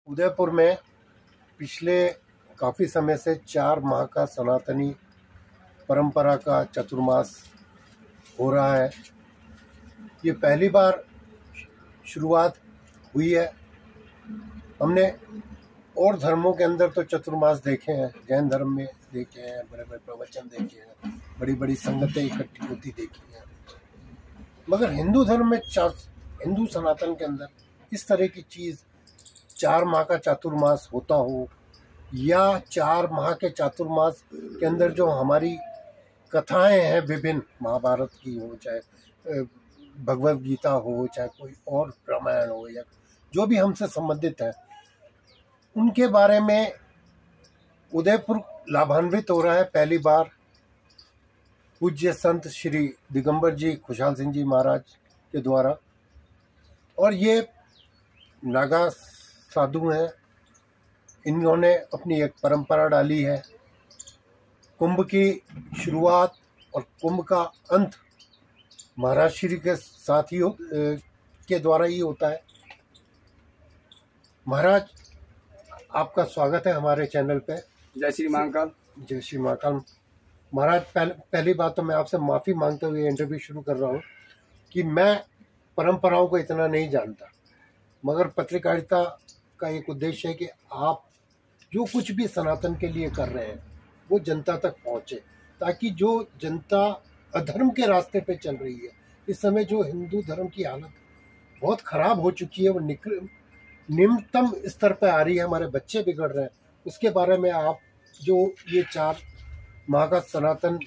उदयपुर में पिछले काफ़ी समय से 4 माह का सनातनी परंपरा का चतुर्मास हो रहा है। ये पहली बार शुरुआत हुई है। हमने और धर्मों के अंदर तो चतुर्मास देखे हैं, जैन धर्म में देखे हैं, बड़े बड़े प्रवचन देखे हैं, बड़ी बड़ी संगतें इकट्ठी होती देखी हैं, मगर हिंदू धर्म में हिंदू सनातन के अंदर इस तरह की चीज़ 4 माह का चातुर्मास होता हो, या 4 माह के चातुर्मास के अंदर जो हमारी कथाएं हैं विभिन्न, महाभारत की हो, चाहे भगवद गीता हो, चाहे कोई और रामायण हो, या जो भी हमसे संबंधित है, उनके बारे में उदयपुर लाभान्वित हो रहा है पहली बार पूज्य संत श्री दिगंबर जी खुशहाल सिंह जी महाराज के द्वारा। और ये नागा साधु हैं, इन्होंने अपनी एक परंपरा डाली है। कुंभ की शुरुआत और कुंभ का अंत महाराज श्री के साथ ही के द्वारा ही होता है। महाराज, आपका स्वागत है हमारे चैनल पे। जय श्री महाकाल। जय श्री महाकाल। महाराज, पहली बात तो मैं आपसे माफ़ी मांगते हुए इंटरव्यू शुरू कर रहा हूँ कि मैं परंपराओं को इतना नहीं जानता, मगर पत्रकारिता का एक उद्देश्य है कि आप जो कुछ भी सनातन के लिए कर रहे हैं वो जनता तक पहुँचे, ताकि जो जनता अधर्म के रास्ते पे चल रही है, इस समय जो हिंदू धर्म की हालत बहुत ख़राब हो चुकी है, वो निम्नतम स्तर पर आ रही है, हमारे बच्चे बिगड़ रहे हैं, उसके बारे में आप जो ये 4 माह का सनातन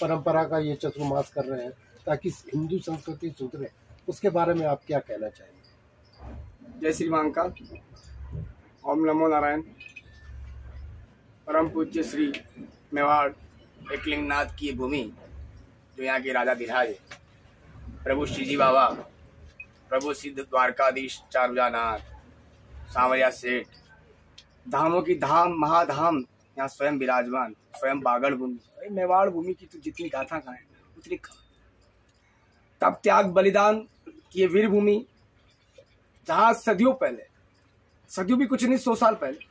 परंपरा का ये चतुर्मास कर रहे हैं ताकि हिंदू संस्कृति सुधरे, उसके बारे में आप क्या कहना चाहेंगे? जय श्री महाकाल। ओम नमो नारायण। परम पूज्य श्री मेवाड़ एकलिंगनाथ की भूमि, जो यहाँ के राजा धीराज है, प्रभु श्रीजी बाबा, प्रभु सिद्ध द्वारकाधीश चारुजानाथ, सांवरिया सेठ, धामों की धाम महाधाम यहाँ स्वयं विराजमान, स्वयं बागड़ भूमि। मेवाड़ भूमि की तो जितनी गाथा कहें उतनी कम। तब त्याग बलिदान की ये वीर भूमि, जहाँ सदियों पहले, सदियों भी कुछ नहीं, 100 साल पहले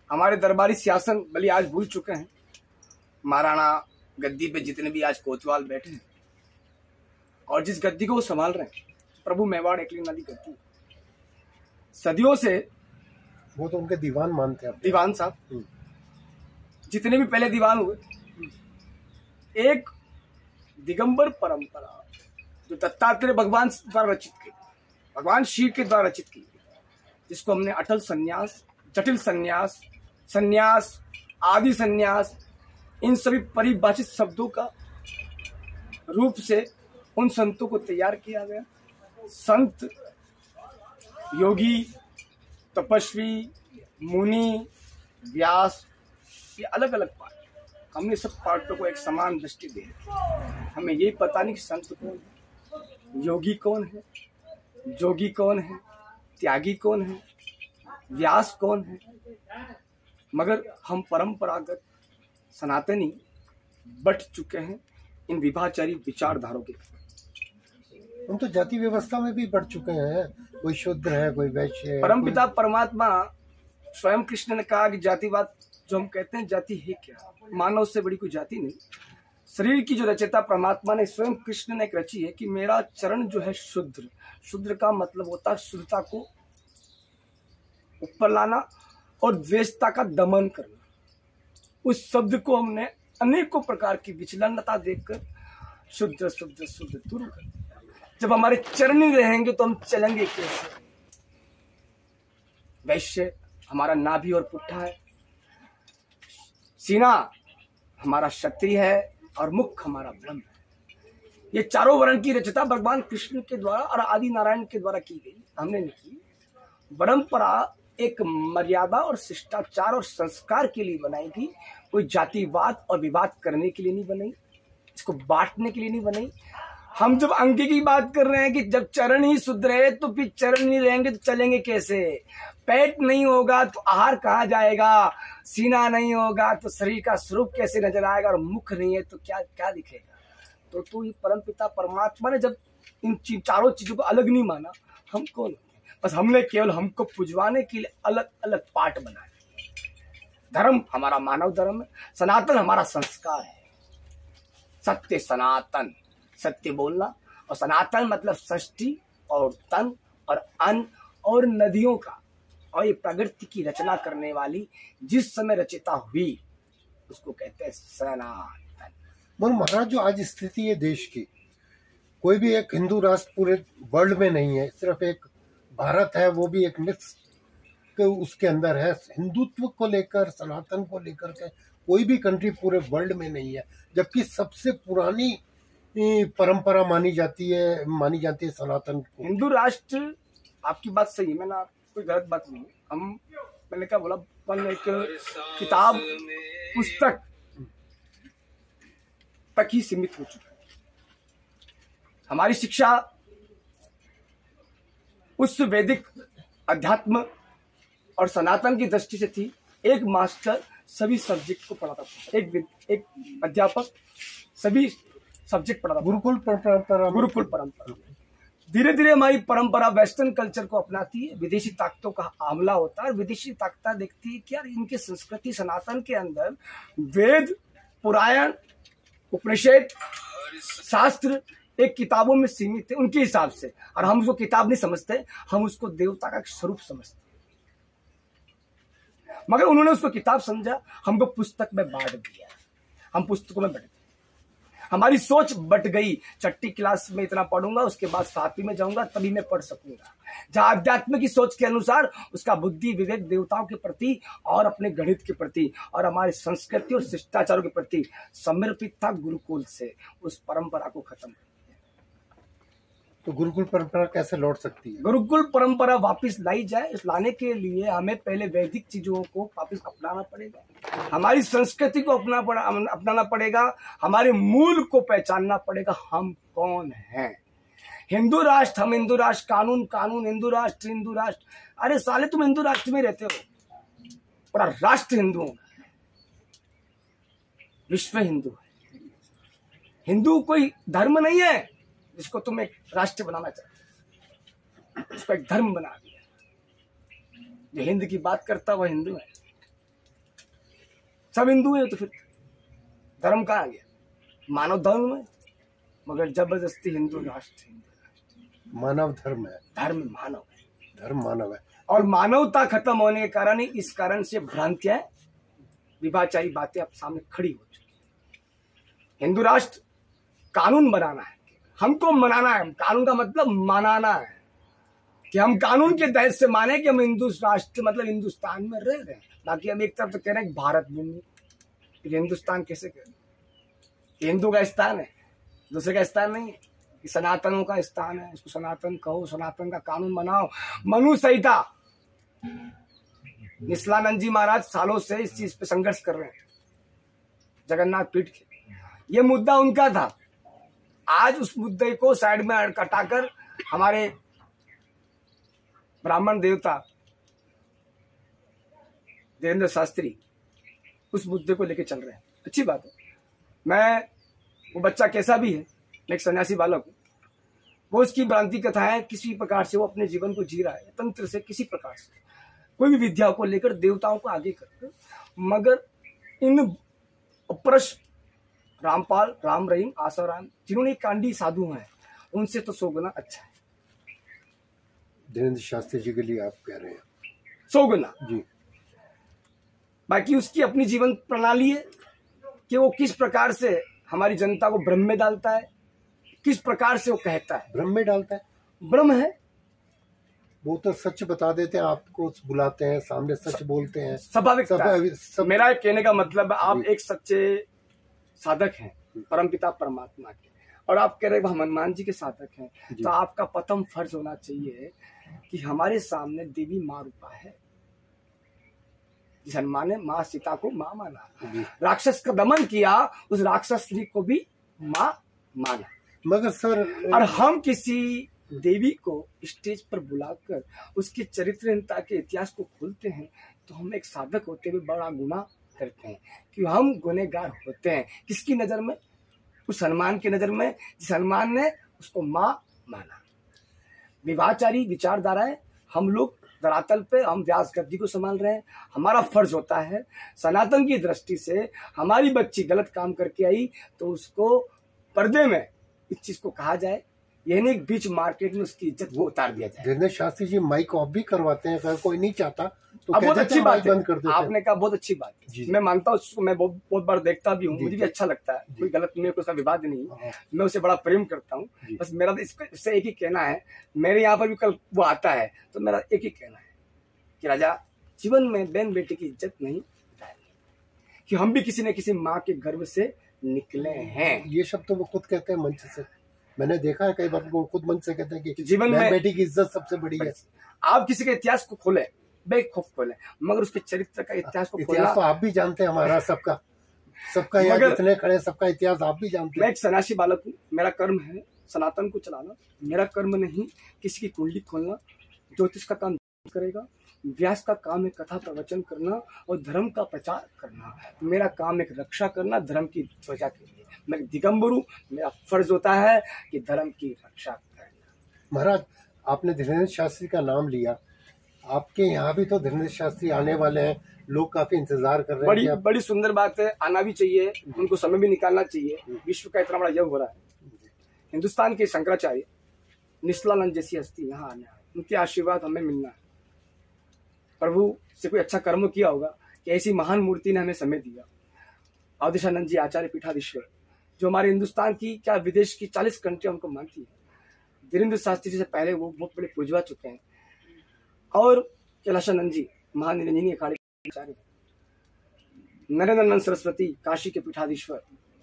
हमारे दरबारी सियासन बलि आज भूल चुके हैं। महाराणा गद्दी पे जितने भी आज कोतवाल बैठे हैं और जिस गद्दी को वो संभाल रहे हैं, प्रभु मेवाड़ एकलिंगनाथ की गद्दी। सदियों से वो तो उनके दीवान मानते हैं, दीवान साहब, जितने भी पहले दीवान हुए, एक दिगंबर परंपरा जो दत्तात्रेय भगवान द्वारा रचित की, भगवान शिव के द्वारा रचित की, जिसको हमने अटल संन्यास, जटिल संन्यास, संन्यास, आदि संन्यास, इन सभी परिभाषित शब्दों का रूप से उन संतों को तैयार किया गया। संत, योगी, तपस्वी, मुनि, व्यास, ये अलग अलग पार्ट, हमने सब पार्टों को एक समान दृष्टि दी है। हमें ये पता नहीं कि संत कौन है, योगी कौन है, जोगी कौन है, त्यागी कौन है, व्यास कौन है, मगर हम परंपरागत सनातनी बट चुके हैं इन विभाचारी विचारधारों के। हम तो जाति व्यवस्था में भी बढ़ चुके हैं, कोई शूद्र है, कोई वैश्य है। परमपिता परमात्मा स्वयं कृष्ण ने कहा कि जातिवाद जो हम कहते हैं, जाति है क्या? मानव से बड़ी कोई जाति नहीं। शरीर की जो रचयिता परमात्मा ने, स्वयं कृष्ण ने एक रची है कि मेरा चरण जो है शुद्र, शुद्र का मतलब होता है शुद्धता को ऊपर लाना और द्वेषता का दमन करना। उस शब्द को हमने अनेकों प्रकार की विचलनता देखकर शुद्ध शुद्ध शुद्ध दूर कर दिया। जब हमारे चरण ही रहेंगे तो हम चलेंगे कैसे? वैश्य हमारा नाभि और पुट्ठा है, सीना हमारा क्षत्रिय है और मुख हमारा ब्रह्म है। ये चारों वर्ण की रचना भगवान कृष्ण के द्वारा और आदि नारायण के द्वारा की गई, हमने नहीं की। परंपरा एक मर्यादा और शिष्टाचार और संस्कार के लिए बनाई थी, कोई जातिवाद और विवाद करने के लिए नहीं बनाई, इसको बांटने के लिए नहीं बनाई। हम जब अंग की बात कर रहे हैं कि जब चरण ही सुधरे तो फिर चरण नहीं रहेंगे तो चलेंगे कैसे? पेट नहीं होगा तो आहार कहाँ जाएगा? सीना नहीं होगा तो शरीर का स्वरूप कैसे नजर आएगा? और मुख नहीं है तो क्या क्या दिखेगा? तो ये परमपिता परमात्मा ने जब इन चारों चीजों को अलग नहीं माना, हम कौन? बस हमने केवल हमको पुजवाने के लिए अलग अलग पार्ट बनाए। धर्म हमारा मानव धर्म है, सनातन हमारा संस्कार है। सत्य सनातन, सत्य बोलना, और सनातन मतलब सृष्टि और तन और अन्न और नदियों का, और ये प्रकृति की रचना करने वाली जिस समय रचिता हुई उसको कहते हैं सनातन। मगर महाराज, जो आज स्थिति है देश की, कोई भी एक हिंदू राष्ट्र पूरे वर्ल्ड में नहीं है, सिर्फ एक भारत है, वो भी एक मिक्स उसके अंदर है। हिंदुत्व को लेकर, सनातन को लेकर के कोई भी कंट्री पूरे वर्ल्ड में नहीं है, जबकि सबसे पुरानी परंपरा मानी जाती है सनातन को। हिंदू राष्ट्र, आपकी बात सही है, मैंने कोई गलत बात नहीं। मैंने क्या बोला, अपन एक किताब पुस्तक तक ही सीमित हो चुका है। हमारी शिक्षा उस वैदिक अध्यात्म और सनातन की दृष्टि से थी। एक मास्टर सभी सब्जेक्ट को पढ़ाता था, एक अध्यापक सभी सब्जेक्ट पढ़ाता था। गुरुकुल परंपरा। धीरे धीरे हमारी परंपरा वेस्टर्न कल्चर को अपनाती है, विदेशी ताकतों का हमला होता है, और विदेशी ताकतें देखती है कि यार इनके संस्कृति सनातन के अंदर वेद, पुराण, उपनिषद, शास्त्र एक किताबों में सीमित है उनके हिसाब से, और हम उसको किताब नहीं समझते, हम उसको देवता का स्वरूप समझते। मगर उन्होंने उसको किताब समझा, हमको पुस्तक में बांट दिया, हम पुस्तकों में बढ़ते। हमारी सोच बट गई, छठी क्लास में इतना पढ़ूंगा, उसके बाद 7वीं में जाऊंगा तभी मैं पढ़ सकूंगा। जहां अध्यात्म की सोच के अनुसार उसका बुद्धि विवेक देवताओं के प्रति और अपने गणित के प्रति और हमारी संस्कृति और शिष्टाचारों के प्रति समर्पित था, गुरुकुल से उस परंपरा को खत्म। तो गुरुकुल परंपरा कैसे लौट सकती है? गुरुकुल परंपरा वापस लाई जाए, इस लाने के लिए हमें पहले वैदिक चीजों को वापस अपनाना पड़ेगा, हमारी संस्कृति को अपनाना पड़ेगा, हमारे मूल को पहचानना पड़ेगा, हम कौन हैं। हिंदू राष्ट्र, हम हिंदू राष्ट्र, कानून कानून, हिंदू राष्ट्र। अरे साले, तुम हिंदू राष्ट्र में रहते हो, पूरा राष्ट्र हिंदुओं का, विश्व हिंदू है। हिंदू कोई धर्म नहीं है जिसको तुम एक राष्ट्र बनाना चाहते हो, उसको एक धर्म बना दिया। जो हिंद की बात करता वह हिंदू है, सब हिंदू है, तो फिर धर्म कहाँ आ गया? मानव धर्म है, मगर जबरदस्ती हिंदू राष्ट्र। मानव धर्म है, धर्म मानव है, धर्म मानव है, और मानवता खत्म होने के कारण ही, इस कारण से भ्रांतियां, विभाचारी बातें अब सामने खड़ी हो चुकी। हिंदू राष्ट्र कानून बनाना है, हमको मनाना है। कानून का मतलब मनाना है, कि हम कानून के तहत से माने कि हम हिंदू राष्ट्र मतलब हिंदुस्तान में रह रहे हैं। बाकी हम एक तरफ तो कह रहे हैं भारत भूमि, फिर हिंदुस्तान कैसे कह रहे हैं? हिंदू का स्थान है, दूसरे का स्थान नहीं है, कि सनातनों का स्थान है, उसको सनातन कहो, सनातन का कानून बनाओ। मनु संहिता, निस्लानंद जी महाराज सालों से इस चीज पे संघर्ष कर रहे हैं, जगन्नाथ पीठ के। ये मुद्दा उनका था, आज उस मुद्दे को साइड में हटाकर हमारे ब्राह्मण देवता देवेंद्र शास्त्री उस मुद्दे को लेकर चल रहे हैं। अच्छी बात है। मैं, वो बच्चा कैसा भी है, मैं एक सन्यासी बालक हूं, वो उसकी भ्रांति कथाएं किसी प्रकार से वो अपने जीवन को जी रहा है, तंत्र से किसी प्रकार से कोई भी विद्या को लेकर देवताओं को आगे करकर, मगर इन प्रश्न रामपाल, राम रहीम, आसाराम, जिन्होंने कांडी साधु हैं, उनसे तो 100 गुना अच्छा है। देवेंद्र शास्त्री जी के लिए आप कह रहे हैं 100 गुना जी। बाकी उसकी अपनी जीवन प्रणाली है कि वो किस प्रकार से हमारी जनता को भ्रम में डालता है, किस प्रकार से वो कहता है। भ्रम में डालता है? भ्रम है, वो तो सच बता देते हैं, आपको बुलाते हैं, सामने सच बोलते हैं, स्वाभाविक। मेरा कहने का मतलब, आप एक सच्चे साधक हैं परमपिता परमात्मा के, और आप कह रहे हैं हनुमान जी के साधक हैं, तो आपका प्रथम फर्ज होना चाहिए कि हमारे सामने देवी माँ रूपा है। जिस हनुमान ने माँ सीता को माँ माना, राक्षस का दमन किया, उस राक्षस स्त्री को भी माँ माना। मगर सर, और हम किसी देवी को स्टेज पर बुलाकर उसके चरित्रहीनता के इतिहास को खोलते हैं, तो हम एक साधक होते हुए बड़ा गुनाह करते हैं, कि हम गुनहगार होते हैं। किसकी नजर में? उस हनुमान की नजर में, जिस हनुमान ने उसको माँ माना। विवाहचारी विचारधाराएं हम लोग धरातल पे हम व्यास गद्दी को संभाल रहे हैं। हमारा फर्ज होता है सनातन की दृष्टि से हमारी बच्ची गलत काम करके आई तो उसको पर्दे में इस चीज को कहा जाए, यह नहीं बीच मार्केट में उसकी इज्जत वो उतार दिया जाए। धीरेन्द्र शास्त्री जी माइक ऑफ भी करवाते हैं, अगर कोई नहीं चाहता तो बहुत अच्छी बात बंद कर देते हैं। आपने कहा बहुत अच्छी बात है, मैं मानता हूँ उसको, मैं बहुत बार देखता भी हूँ, मुझे भी अच्छा लगता है, कोई गलत मेरे को उसका विवाद नहीं, मैं उसे बड़ा प्रेम करता हूँ। बस मेरा इससे एक ही कहना है, मेरे यहाँ पर भी कल वो आता है तो मेरा एक ही कहना है कि राजा जीवन में बहन बेटी की इज्जत नहीं कि हम भी किसी न किसी माँ के गर्भ से निकले हैं। ये शब्द तो वो खुद कहते हैं मंच से, मैंने देखा है कई बार वो खुद मंच से कहते हैं कि जीवन में बेटी की इज्जत सबसे बड़ी है। आप किसी के इतिहास को खोले, बेखौफ खोले, मगर उसके चरित्र का इतिहास को खोलना। इतिहास तो आप भी जानते हैं हमारा, सबका यहाँ जितने खड़े सबका इतिहास आप भी जानते हैं। मैं एक सन्यासी बालक हूँ, मेरा कर्म है सनातन को चलाना, मेरा कर्म नहीं किसी की कुंडली खोलना। ज्योतिष का काम करेगा, व्यास का काम है कथा प्रवचन करना और धर्म का प्रचार करना। मेरा काम है रक्षा करना धर्म की ध्वजा के लिए। मैं दिगंबर हूँ, मेरा फर्ज होता है कि धर्म की रक्षा करना। महाराज आपने धीरेन्द्र शास्त्री का नाम लिया, आपके यहाँ भी तो धीरेन्द्र शास्त्री आने वाले हैं, लोग काफी इंतजार कर रहे हैं। बड़ी सुंदर बात है, आना भी चाहिए, उनको समय भी निकालना चाहिए। विश्व का इतना बड़ा यज्ञ हो रहा है, हिंदुस्तान के शंकराचार्य निश्चलानंद जैसी हस्ती यहाँ आना है, उनके आशीर्वाद हमें मिलना है। प्रभु से कोई अच्छा कर्म किया होगा कि ऐसी महान मूर्ति ने हमें समय दिया। अवधेशानंद जी आचार्य पीठाधीश्वर जो हमारे हिंदुस्तान की क्या विदेश की 40 कंट्रियां उनको मानती है। धीरेन्द्र शास्त्री जी से पहले वो बहुत बड़े पूजवा चुके हैं। और कैलाशानंद जी महानिरंजनी अखाड़े के आचार्य, नरेंद्र सरस्वती काशी के पीठाधीश्वर,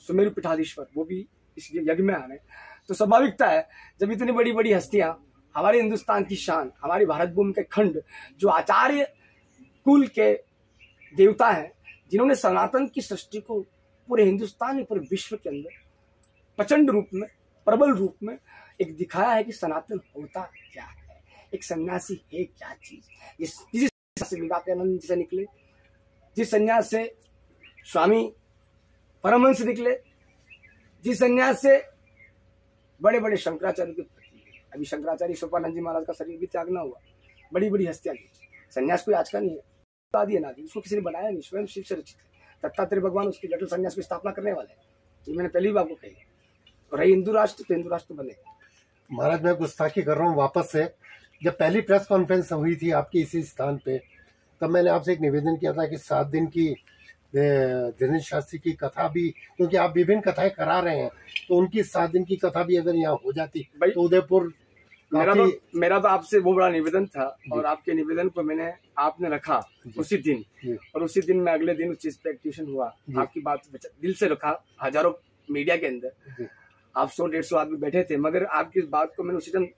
सुमेरु पीठाधीश्वर, वो भी इस यज्ञ में आ रहे हैं। तो स्वाभाविकता है जब इतनी बड़ी बड़ी हस्तियां हमारे हिंदुस्तान की शान, हमारी भारत भूमि के खंड जो आचार्य कुल के देवता हैं, जिन्होंने सनातन की सृष्टि को पूरे हिंदुस्तान पूरे विश्व के अंदर प्रचंड रूप में, प्रबल रूप में एक दिखाया है कि सनातन होता क्या है, एक सन्यासी है क्या चीज। जिस से विवेकानंद से निकले, जिस संन्यास से स्वामी परमहंस निकले, जिस संन्यास से बड़े बड़े शंकराचार्य के, अभी शंकराचार्य सोपानंद जी महाराज का शरीर भी त्यागना हुआ, बड़ी बड़ी हस्तियां दी। संन्यास कोई आज का नहीं है, आदि अनादि, उसको किसी ने बनाया नहीं, स्वयं शिव से रचित है। दत्तात्रेय भगवान उसकी जटिल संन्यास की स्थापना करने वाले हैं, ये मैंने पहली बार को कही। और रही हिंदू राष्ट्र तो हिंदू राष्ट्र बने। महाराज मैं गुस्ताखी कर रहा हूँ वापस से, जब पहली प्रेस कॉन्फ्रेंस हुई थी आपकी इसी स्थान पे, तब मैंने आपसे एक निवेदन किया था कि 7 दिन की धीरेन्द्र शास्त्री की कथा भी, क्योंकि आप विभिन्न कथाएं करा रहे हैं, तो उनकी 7 दिन की कथा भी अगर यहाँ हो जाती तो उदयपुर। मेरा तो आपसे वो बड़ा निवेदन था और आपके निवेदन को आपने रखा उसी दिन, और उसी दिन में अगले दिन उस चीज पे एक्टिवेशन हुआ। आपकी बात दिल से रखा, हजारों मीडिया के अंदर आप 100-150 आदमी बैठे थे, मगर आपकी इस बात को मैंने उसी दिन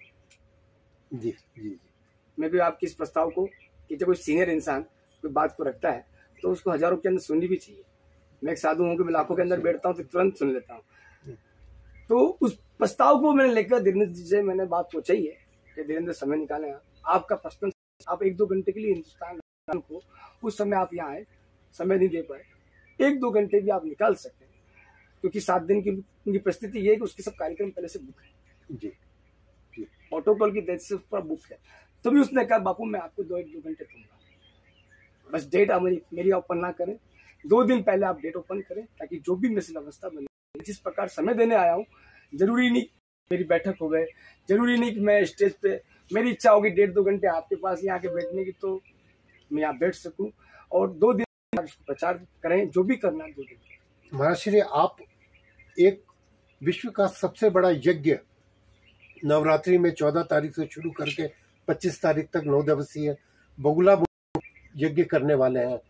मैं भी आपकी इस प्रस्ताव को कि जब कोई सीनियर इंसान कोई बात को रखता है तो उसको हजारों के अंदर सुननी भी चाहिए। मैं एक साधु हूँ कि मैं लाखों के अंदर बैठता हूँ तो तुरंत सुन लेता हूँ। तो उस प्रस्ताव को मैंने लेकर धीरेन्द्र जी से मैंने बात पहुंचाई है कि धीरेन्द्र समय निकाले, आपका पर्सनल, आप 1-2 घंटे के लिए हिंदुस्तान को, उस समय आप यहाँ आए, समय नहीं दे पाए, 1-2 घंटे भी आप निकाल सकते हैं, क्योंकि 7 दिन की उनकी परिस्थिति ये है कि उसके सब कार्यक्रम पहले से बुक है जी, प्रोटोकॉल की डेट से ऊपर बुक है। तभी उसने कहा बापू मैं आपको 2-1-2 घंटे दूंगा, बस डेट मेरी ओपन ना करें, 2 दिन पहले आप डेट ओपन करें, ताकि जो भी मेरी व्यवस्था बने। जिस प्रकार समय देने आया हूँ, जरूरी नहीं मेरी बैठक हो गए, जरूरी नहीं कि मैं स्टेज पे, मेरी इच्छा होगी 1.5-2 घंटे आपके पास यहाँ के बैठने की तो मैं यहाँ बैठ सकूं, और 2 दिन आप इसको प्रचार करें, जो भी करना है 2 दिन। महाराज श्री आप एक विश्व का सबसे बड़ा यज्ञ नवरात्रि में 14 तारीख से शुरू करके 25 तारीख तक 9 दिवसीय बगुला यज्ञ करने वाले हैं।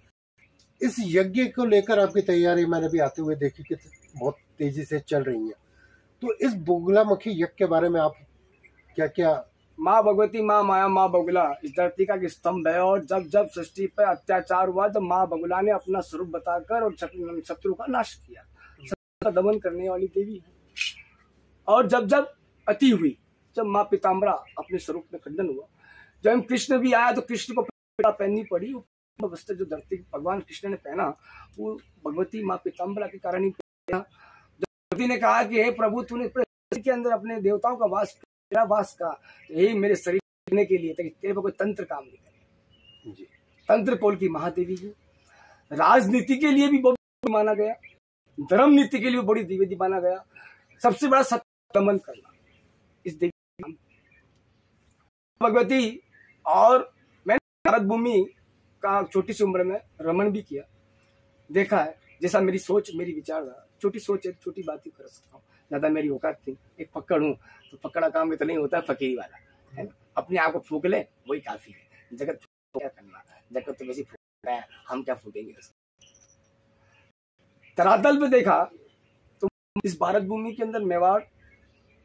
इस यज्ञ को लेकर आपकी तैयारी मैंने भी आते हुए देखी कि बहुत तेजी से चल रही है, तो इस बगुलामुखी यज्ञ के बारे में आप क्या क्या। माँ भगवती, माँ माया, माँ बगुला इस धरती का स्तंभ है, और जब जब सृष्टि पर अत्याचार हुआ तो माँ बगुला ने अपना स्वरूप बताकर और शत्रु का नाश किया, शत्रु का दमन करने वाली देवी है। और जब जब अति हुई, जब माँ पीताम्बरा अपने स्वरूप में खंडन हुआ, जब कृष्ण भी आया तो कृष्ण को पहननी पड़ी वस्त्र, जो धरती भगवान कृष्ण ने पहना वो भगवती माँ पीताम्बरा के कारण ही पहना। भगवती ने कहा कि हे प्रभु तूने के अंदर अपने देवताओं का वास का, हे मेरे शरीर करने के लिए ताकि तेरे पर कोई तंत्र काम नहीं करे। जी। तंत्र पोल की महादेवी है। राजनीति के लिए भी बहुत माना गया, धर्म नीति के लिए भी बड़ी देवी माना गया। सबसे बड़ा सत्य दमन करना इस देवी का नाम भगवती। और मैंने भारत भूमि का छोटी सी उम्र में रमन भी किया, देखा है। जैसा मेरी सोच, मेरी विचारधारा, छोटी सोच है, छोटी बात ही कर सकता हूँ। ज्यादा मेरी औकात थी, एक पकड़ हूँ, तो पकड़ा काम इतना नहीं होता है, फकीरी वाला है। अपने आप को फूक ले वही काफी है। जगत क्या करना, जगत तो वैसे फूक रहा है, हम क्या फूकेंगे। तरातल पे देखा तो इस भारत भूमि के अंदर मेवाड़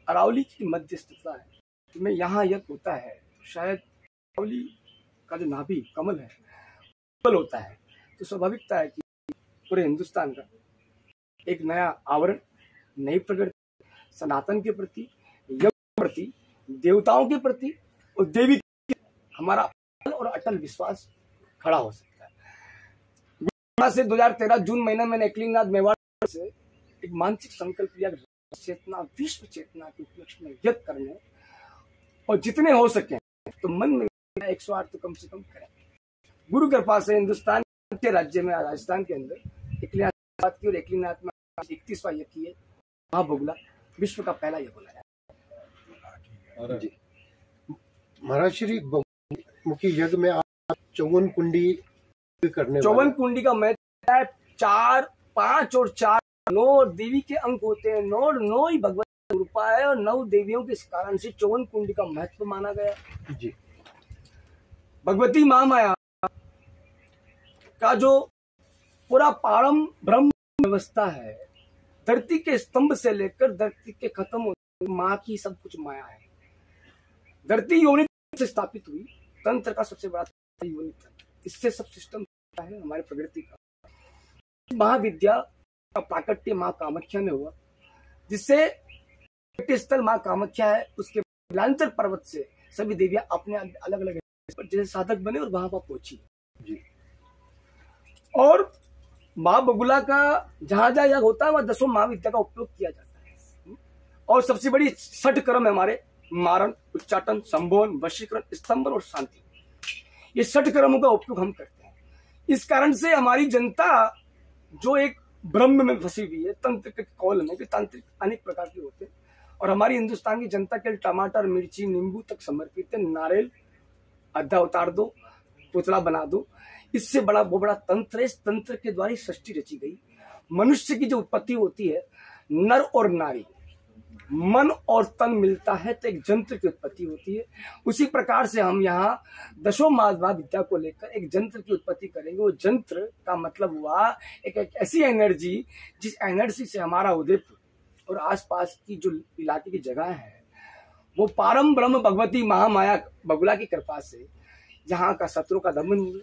अरावली की मध्यस्थता है। तो मैं यहाँ यज्ञ होता है, शायद अरावली का जो नाभि कमल है कमल होता है, तो स्वाभाविकता है कि पूरे हिंदुस्तान का एक नया आवरण, नई प्रगति सनातन के प्रति, यज्ञ के प्रति, देवताओं के प्रति और देवी के हमारा और अटल विश्वास खड़ा हो सकता है। से 2013 जून महीने में एकलिंगनाथ मेवाड़ से एक मानसिक संकल्प लिया, चेतना, विश्व चेतना के उपलक्ष्य में यज्ञ करने, और जितने हो सके तो मन में 108 तो कम से कम करें। गुरु कृपा से हिंदुस्तान के राज्य में, राजस्थान के अंदर एकलिंगनाथ की और एकलिंगनाथ में 31वां यज्ञ किए। महाबगुला विश्व का पहला यज्ञ बनाया। जी महाराज श्री मुखी यज्ञ में आप 54 कुंडी करने, 54 कुंडी का महत्व है। 4, 5 और 4 9 देवी के अंक होते हैं। 9 ही भगवत रूपा है और 9 देवियों के कारण से 54 कुंडी का महत्व माना गया। जी। भगवती महामाया का जो पूरा पारम ब्रह्म व्यवस्था है, धरती के स्तंभ से लेकर धरती के खत्म होने माँ की सब कुछ माया है। धरती योनि से स्थापित हुई, तंत्र का सबसे बड़ा योनि तंत्र, इससे सब सिस्टम है हमारे प्रकृति का। महाविद्या का प्राकट्य माँ कामाख्या में हुआ, जिससे स्थल माँ कामाख्या है, उसके लांतर पर्वत से सभी देवियां अपने अलग अलग जैसे साधक बने और वहां पर पहुंची। और माँ बगुला का जहां जहां यज्ञ होता है वहां 10 महाविद्या का उपयोग किया जाता है। और सबसे बड़ी 6 क्रम है हमारे, मारण, उच्चाटन, संबोधन, वशीकरण, स्तंभन और शांति। ये 6 क्रमों का उपयोग हम करते हैं। इस कारण से हमारी जनता जो एक ब्रह्म में फंसी हुई है, तंत्र के कौल में, तांत्रिक अनेक प्रकार के होते हैं, और हमारी हिंदुस्तान की जनता के टमाटर, मिर्ची, नींबू तक समर्पित है। नारियल आधा उतार दो, पुतला बना दो, इससे बड़ा वो बड़ा तंत्र है। इस तंत्र के द्वारा सृष्टि रची गई। मनुष्य की जो उत्पत्ति होती है, नर और नारी, मन और तन मिलता है तो एक जंत्र की उत्पत्ति होती है। उसी प्रकार से हम यहाँ 10 महाविद्या को लेकर एक जंत्र की उत्पत्ति करेंगे। वो जंत्र का मतलब हुआ एक ऐसी एनर्जी, जिस एनर्जी से हमारा उदयपुर और आसपास की जो इलाके की जगह है, वो पारम ब्रह्म भगवती महामाया बगुला की कृपा से यहाँ का शत्रु का दमन हुए,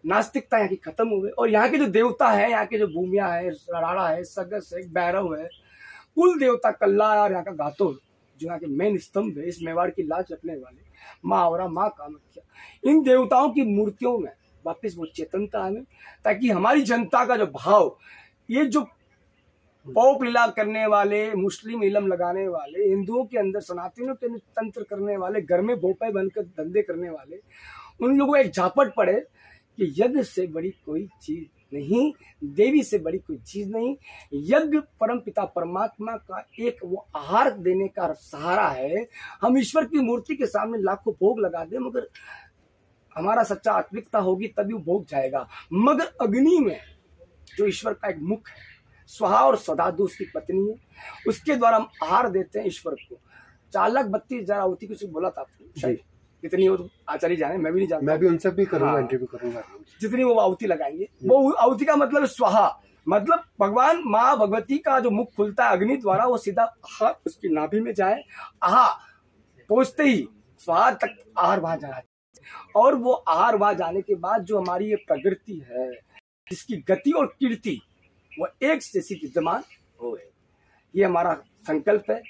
नास्तिकता यहाँ की खत्म हुए, और यहाँ के जो देवता है, यहाँ के जो भूमिया है, राड़ा है, सगस है, भैरव है, कुल देवता कल्ला और यहाँ का गातोर जो यहाँ के मेन स्तंभ है, इस मेवाड़ की लाज रखने वाले माँ और माँ कामाख्या, इन देवताओं की मूर्तियों में वापस वो चेतनता आवे, ताकि हमारी जनता का जो भाव, ये जो पौप लीला करने वाले, मुस्लिम इलम लगाने वाले, हिंदुओं के अंदर, सनातनियों के अंदर तंत्र करने वाले, घर में भोपाई बनकर धंधे करने वाले, उन लोगों को एक झापट पड़े कि यज्ञ से बड़ी कोई चीज नहीं, देवी से बड़ी कोई चीज नहीं। यज्ञ परम पिता परमात्मा का एक वो आहार देने का सहारा है। हम ईश्वर की मूर्ति के सामने लाखों भोग लगा दे, मगर हमारा सच्चा आत्मिकता होगी तभी वो भोग जाएगा। मगर अग्नि में जो ईश्वर का एक मुख है, स्वाहा और सदादु उसकी पत्नी है, उसके द्वारा हम आहार देते हैं ईश्वर को। 4,32,000 आहुति कुछ बोला था आपको, कितनी वो आचार्य जाने, मैं भी नहीं जानता। मैं भी उनसे भी करूंगा, इंटरव्यू करूंगा। जितनी वो आहुति लगाएंगे, वो आहुति का मतलब स्वाहा, मतलब भगवान माँ भगवती का जो मुख खुलता है अग्नि द्वारा, वो सीधा आहा उसकी नाभि में जाए, आहा पहुंचते ही स्वाहा तक आहार वहां जाना, और वो आहार वहां जाने के बाद जो हमारी ये प्रकृति है, जिसकी गति और कीर्ति वो एक जैसी विद्यमान हो, ये हमारा संकल्प है।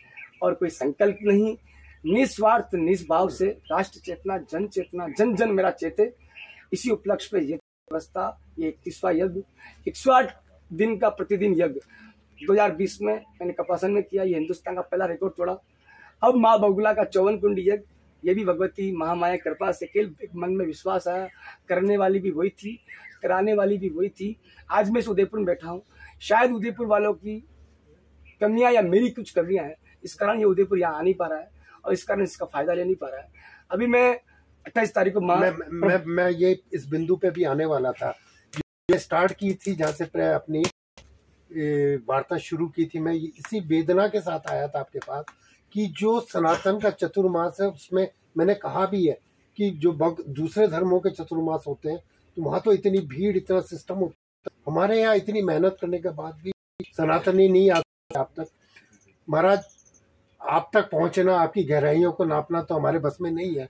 और कोई संकल्प नहीं, निस्वार्थ निस्भाव से राष्ट्र चेतना, जन चेतना, जन जन मेरा चेते, इसी उपलक्ष्य पे ये व्यवस्था, ये 31वां यज्ञ, 108 दिन का प्रतिदिन यज्ञ 2020 में मैंने कपासन में किया। ये हिंदुस्तान का पहला रिकॉर्ड तोड़ा। अब माँ बगुला का 54 कुंडी यज्ञ ये भी भगवती महामाया कृपा से केवल एक मन में विश्वास आया। करने वाली भी वही थी, कराने वाली भी वही थी। आज मैं इस उदयपुर में बैठा हूँ, शायद उदयपुर वालों की कमियां या मेरी कुछ कमियां हैं, इस कारण ये उदयपुर यहाँ आ नहीं पा रहा है और इस कारण इसका फायदा ले नहीं पा रहा है। अभी मैं 28 तारीख को मैं ये इस बिंदु पे भी आने वाला था। ये स्टार्ट की थी जहाँ से अपनी वार्ता शुरू की थी, मैं इसी वेदना के साथ आया था आपके पास कि जो सनातन का चतुर्मास है उसमें मैंने कहा भी है कि जो दूसरे धर्मों के चतुर्मास होते हैं तो वहाँ तो इतनी भीड़, इतना सिस्टम होता है, हमारे यहाँ इतनी मेहनत करने के बाद भी सनातनी नहीं आते आप तक। महाराज, आप तक पहुँचना, आपकी गहराइयों को नापना तो हमारे बस में नहीं है,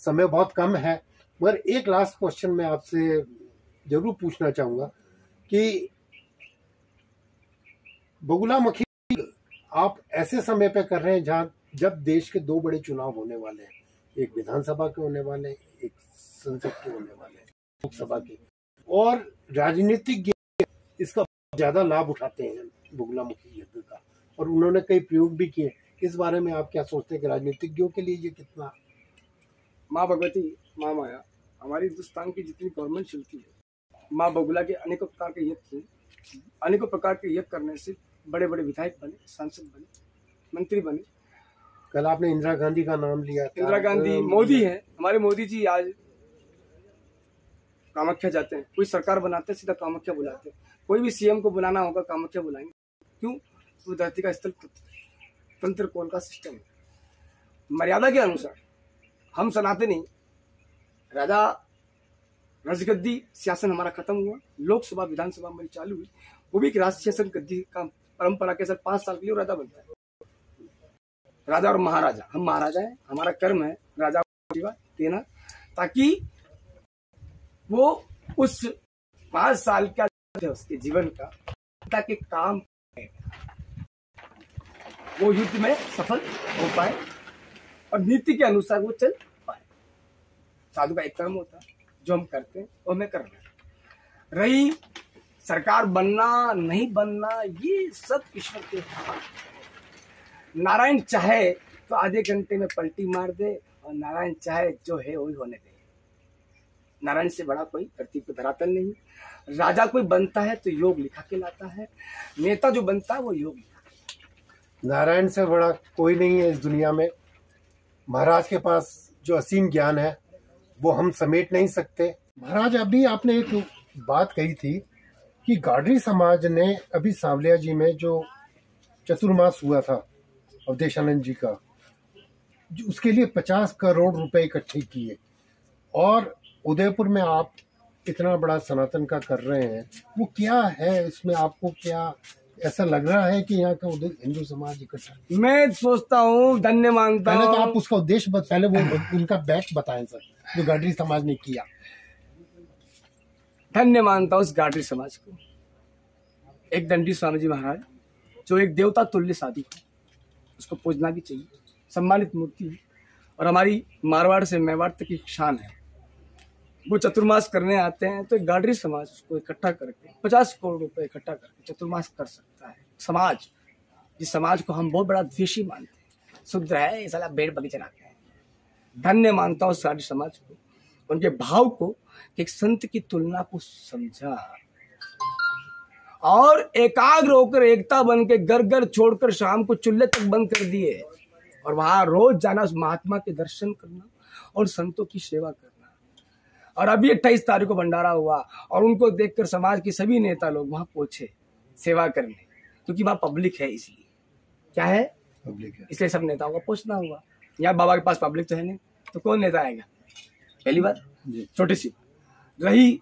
समय बहुत कम है। मगर एक लास्ट क्वेश्चन मैं आपसे जरूर पूछना चाहूँगा कि बगुलामुखी आप ऐसे समय पे कर रहे हैं जब देश के 2 बड़े चुनाव होने वाले हैं, एक विधानसभा के होने वाले हैं, एक संसद के होने वाले हैं, लोकसभा के, और राजनीतिक इसका ज्यादा लाभ उठाते हैं बगुलामुखी यज्ञ का, और उन्होंने कई प्रयोग भी किए। इस बारे में आप क्या सोचते हैं कि राजनीतिज्ञों के लिए ये कितना? माँ भगवती, माँ माया, हमारी हिंदुस्तान की जितनी गवर्नमेंट चलती है, माँ बगुला के अनेकों प्रकार के यज्ञ, अनेकों प्रकार के यज्ञ करने से बड़े बड़े विधायक बने, सांसद बने, मंत्री बने। कल आपने इंदिरा गांधी का नाम लिया था। इंदिरा गांधी, मोदी है, हमारे मोदी जी आज कामाख्या जाते हैं, कोई सरकार बनाते हैं सीधा कामाख्या बुलाते हैं। कोई भी सीएम को बुलाना होगा कामाख्या बुलाएंगे, क्यों? वो धरती का स्थल तंत्र कौन का सिस्टम है। मर्यादा के अनुसार हम सनातनी, राजा राजगद्दी शासन हमारा खत्म हुआ, लोकसभा विधानसभा हमारी चालू हुई, वो भी राष्ट्रीय शासन गद्दी का परंपरा के साथ 5 साल के लिए राजा बनता है। राजा और महाराजा, हम महाराजा हैं, हमारा कर्म है राजा को देना, ताकि वो उस 5 साल का उसके जीवन का ताकि काम वो युद्ध में सफल हो पाए और नीति के अनुसार वो चल पाए। साधु का एक कर्म होता है जो हम करते हैं वो हमें करना है। रही सरकार बनना नहीं बनना, ये सब ईश्वर के हाथ। नारायण चाहे तो आधे घंटे में पलटी मार दे और नारायण चाहे जो है वही होने दे। नारायण से बड़ा कोई धरती पे धरातल नहीं। राजा कोई बनता है तो योग लिखा के लाता है, नेता जो बनता है वो योग लिखा। नारायण से बड़ा कोई नहीं है इस दुनिया में। महाराज के पास जो असीम ज्ञान है वो हम समेट नहीं सकते। महाराज, अभी आपने एक बात कही थी कि गाडरी समाज ने अभी सांवलिया जी में जो चतुर्मास हुआ था अवधेशानंद जी का, उसके लिए 50 करोड़ रुपए इकट्ठे किए, और उदयपुर में आप इतना बड़ा सनातन का कर रहे हैं, वो क्या है इसमें? आपको क्या ऐसा लग रहा है कि यहाँ का हिंदू समाज इकट्ठा? मैं सोचता हूँ, धन्य मानता हूँ। पहले तो आप उसका उद्देश्य पहले वो उनका बैक बताएं सर, जो गाडरी समाज ने किया। धन्य मानता हूँ उस गाडरी समाज को। एक दंडी स्वामी जी महाराज जो एक देवता तुल्य साधु, उसको पूजना भी चाहिए, सम्मानित मूर्ति है, और हमारी मारवाड़ से मेवाड़ तक की शान है। वो चतुर्मास करने आते हैं तो एक गाडरी समाज को इकट्ठा करके 50 करोड़ रुपए इकट्ठा करके चतुर्मास कर सकता है। समाज, जिस समाज को हम बहुत बड़ा द्वेषी मानते हैं, शुद्ध है, ये साला पेड़ बगीचे लाते हैं। धन्य मानता हूँ गाडरी समाज को, उनके भाव को, एक संत की तुलना को समझा और एकाग्र होकर एकता बन के घर घर छोड़कर शाम को चूल्हे तक बंद कर दिए, और वहां रोज जाना, उस महात्मा के दर्शन करना और संतों की सेवा करना। और अभी 28 तारीख को भंडारा हुआ और उनको देखकर समाज के सभी नेता लोग वहां पहुंचे सेवा करने, क्योंकि वहां पब्लिक है। इसलिए क्या है? पब्लिक है, इसलिए सब नेताओं को पहुंचना हुआ। यहाँ बाबा के पास पब्लिक तो है नहीं, तो कौन नेता आएगा? पहली बात। छोटी सी रही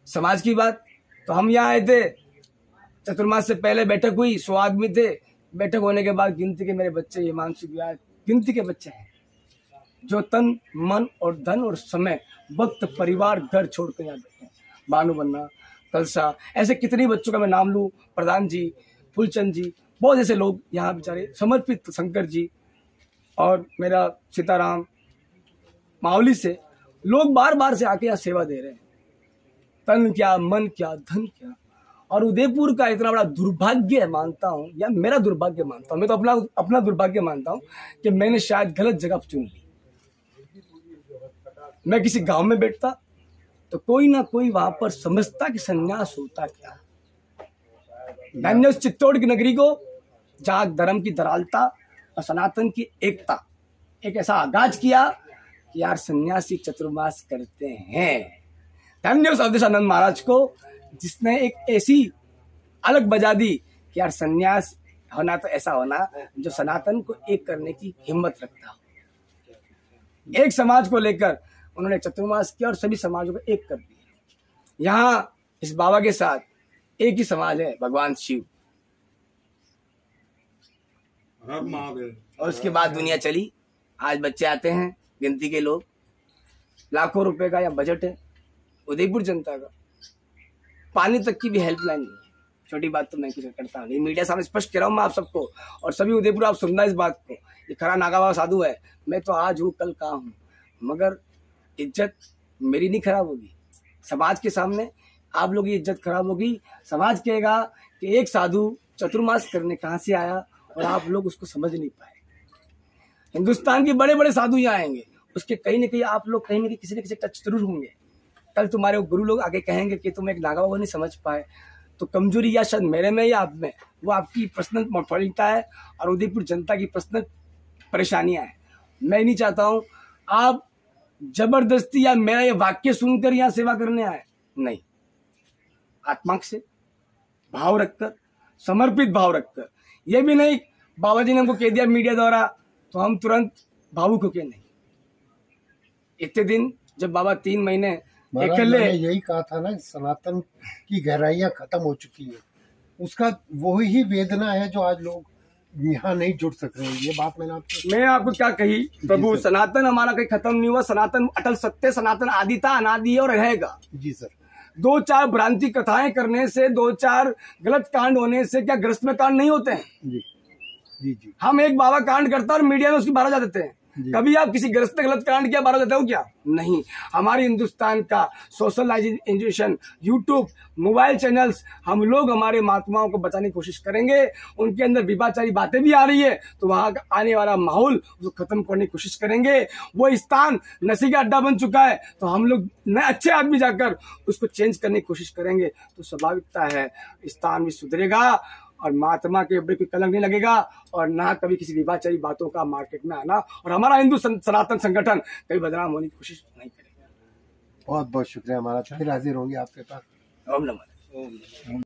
समाज की बात, तो हम यहाँ आए थे, चतुर्मास से पहले बैठक हुई, 100 आदमी थे। बैठक होने के बाद गिनती के मेरे बच्चे, ये मानसिक व्याज गिनती के बच्चे हैं, जो तन मन और धन और समय, वक्त, परिवार, घर छोड़कर यहाँ बैठे हैं। बानू बन्ना, कलसा, ऐसे कितने बच्चों का मैं नाम लूँ, प्रधान जी, फुलचंद जी, बहुत ऐसे लोग यहाँ बेचारे समर्पित, शंकर जी और मेरा सीताराम, मावली से लोग बार बार से आके यहाँ सेवा दे रहे हैं। तन क्या, मन क्या, धन क्या। और उदयपुर का इतना बड़ा दुर्भाग्य मानता हूँ, या मेरा दुर्भाग्य मानता हूँ, मैं तो अपना दुर्भाग्य मानता हूँ कि मैंने शायद गलत जगह चुन ली। मैं किसी गांव में बैठता तो कोई ना कोई वहां पर समझता कि सन्यास होता क्या। मैंने उस चित्तौड़ की नगरी को, जहां धर्म की धरालता और सनातन की एकता, एक ऐसा आगाज किया कि यार सन्यासी चतुर्मास करते हैं। धन्य उस अवधेशानंद महाराज को, जिसने एक ऐसी अलग बजा दी कि यार सन्यास होना तो ऐसा होना जो सनातन को एक करने की हिम्मत रखता हो। एक समाज को लेकर उन्होंने चतुर्मास किया और सभी समाजों को एक कर दिया। यहाँ इस बाबा के साथ एक ही समाज है, भगवान शिव। और उसके बाद दुनिया चली। आज बच्चे आते हैं, गिनती के लोग, लाखों रुपए का या बजट है उदयपुर जनता का, पानी तक की भी हेल्पलाइन नहीं। छोटी बात तो मैं किसी करता नहीं, मीडिया सामने स्पष्ट कह रहा हूँ मैं आप सबको, और सभी उदयपुर आप सुनना इस बात को। ये खरा नागा बाबा साधु है, मैं तो आज हूँ कल कहाँ हूँ, मगर इज्जत मेरी नहीं खराब होगी। समाज के सामने आप लोग की इज्जत खराब होगी। समाज कहेगा कि एक साधु चतुर्मास करने कहाँ से आया, और आप लोग उसको समझ नहीं पाए। हिंदुस्तान के बड़े बड़े साधु यहाँ आएंगे, उसके कहीं ना कहीं आप लोग कहीं ना कहीं किसी न किसी टच जरूर होंगे। कल तुम्हारे गुरु लोग आगे कहेंगे कि तुम एक नागा बाबा नहीं समझ पाए, तो कमजोरी या शायद मेरे में या आप में, वो आपकी पर्सनल मफलिता है और उदयपुर जनता की पर्सनल परेशानियां हैं। मैं नहीं चाहता हूं आप जबरदस्ती या मेरा ये वाक्य सुनकर यहाँ सेवा करने आए, नहीं। आत्मा से भाव रखकर, समर्पित भाव रखकर, ये भी नहीं बाबा जी ने हमको कह दिया मीडिया द्वारा तो हम तुरंत भावुक होके नहीं। इतने दिन जब बाबा 3 महीने मैंने यही कहा था ना, सनातन की गहराइयां खत्म हो चुकी है, उसका वही वेदना है जो आज लोग यहाँ नहीं जुड़ सक रहे हैं। ये बात मैं आपको क्या कही प्रभु, सनातन हमारा कहीं खत्म नहीं हुआ। सनातन अटल सत्य, सनातन आदि था, अनादि और रहेगा। जी सर। 2-4 भ्रांति कथाएं करने से, 2-4 गलत कांड होने से क्या ग्रस्त में कांड नहीं होते हैं? जी जी जी। हम एक बाबा कांड करता है और मीडिया में उसकी 12 जा देते हैं। कभी आप किसी ग्रस्त ने गलत कांड किया 12 देते हो क्या? नहीं। हमारे हिंदुस्तान का सोशलाइजेशन, यूट्यूब, मोबाइल चैनल्स, हम लोग हमारे महात्माओं को बचाने की कोशिश करेंगे। उनके अंदर विवाचारी बातें भी आ रही है तो वहां का आने वाला माहौल उसको खत्म करने की कोशिश करेंगे। वो स्थान नशे का अड्डा बन चुका है तो हम लोग नए अच्छे आदमी जाकर उसको चेंज करने की कोशिश करेंगे। तो स्वाभाविकता है स्थान भी सुधरेगा और महात्मा के ऊपर कोई कलंक नहीं लगेगा, और ना कभी किसी विवाचारी बातों का मार्केट में आना, और हमारा हिंदू सनातन संगठन कभी बदनाम होने की कोशिश नहीं करेगा। बहुत बहुत शुक्रिया महाराज, फिर हाजिर होंगे आपके पास। ओम नमः।